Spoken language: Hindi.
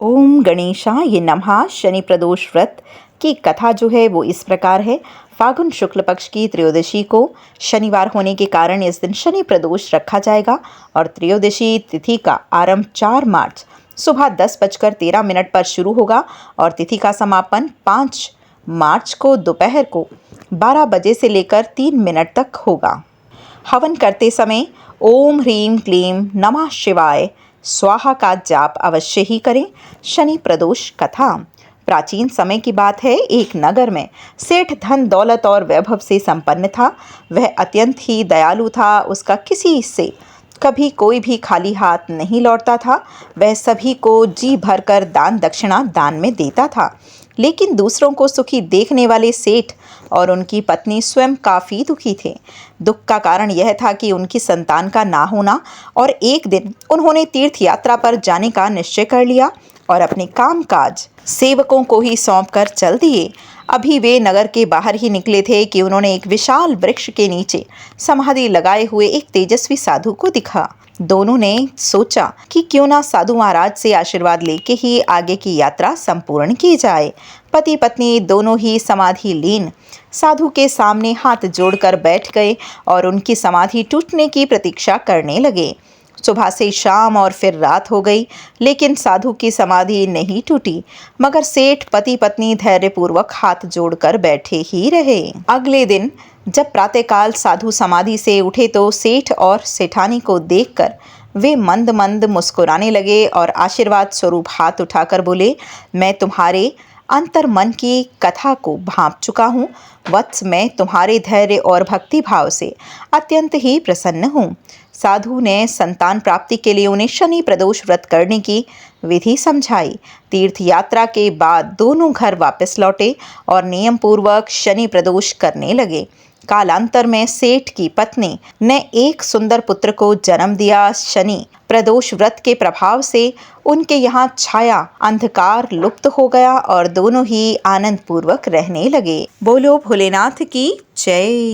ओम गणेशाय नमः। शनि प्रदोष व्रत की कथा जो है वो इस प्रकार है। फागुन शुक्ल पक्ष की त्रयोदशी को शनिवार होने के कारण इस दिन शनि प्रदोष रखा जाएगा और त्रयोदशी तिथि का आरंभ 4 मार्च सुबह 10:13 पर शुरू होगा और तिथि का समापन 5 मार्च को दोपहर को 12 बजे से लेकर 3 मिनट तक होगा। हवन करते समय ओम ह्रीं क्लीं नमः शिवाय स्वाहा का जाप अवश्य ही करें। शनि प्रदोष कथा। प्राचीन समय की बात है, एक नगर में सेठ धन दौलत और वैभव से संपन्न था। वह अत्यंत ही दयालु था। उसका किसी से कभी कोई भी खाली हाथ नहीं लौटता था। वह सभी को जी भरकर दान दक्षिणा दान में देता था। लेकिन दूसरों को सुखी देखने वाले सेठ और उनकी पत्नी स्वयं काफ़ी दुखी थे। दुख का कारण यह था कि उनकी संतान का ना होना, और एक दिन उन्होंने तीर्थ यात्रा पर जाने का निश्चय कर लिया और अपने कामकाज सेवकों को ही सौंपकर चल दिए। अभी वे नगर के बाहर ही निकले थे कि उन्होंने एक विशाल वृक्ष के नीचे समाधि लगाए हुए एक तेजस्वी साधु को दिखा। दोनों ने सोचा कि क्यों ना साधु महाराज से आशीर्वाद लेके ही आगे की यात्रा संपूर्ण की जाए। पति पत्नी दोनों ही समाधि लीन साधु के सामने हाथ जोड़कर बैठ गए और उनकी समाधि टूटने की प्रतीक्षा करने लगे। सुबह से शाम और फिर रात हो गई, लेकिन साधु की समाधि नहीं टूटी, मगर सेठ पति पत्नी धैर्यपूर्वक हाथ जोड़कर बैठे ही रहे। अगले दिन जब प्रातःकाल साधु समाधि से उठे तो सेठ और सेठानी को देखकर वे मंद मंद मुस्कुराने लगे और आशीर्वाद स्वरूप हाथ उठाकर बोले, मैं तुम्हारे अंतर मन की कथा को भांप चुका हूँ वत्स। मैं तुम्हारे धैर्य और भक्ति भाव से अत्यंत ही प्रसन्न हूँ। साधु ने संतान प्राप्ति के लिए उन्हें शनि प्रदोष व्रत करने की विधि समझाई। तीर्थ यात्रा के बाद दोनों घर वापस लौटे और नियम पूर्वक शनि प्रदोष करने लगे। कालांतर में सेठ की पत्नी ने एक सुंदर पुत्र को जन्म दिया। शनि प्रदोष व्रत के प्रभाव से उनके यहाँ छाया अंधकार लुप्त हो गया और दोनों ही आनंद पूर्वक रहने लगे। बोलो भोलेनाथ की जय।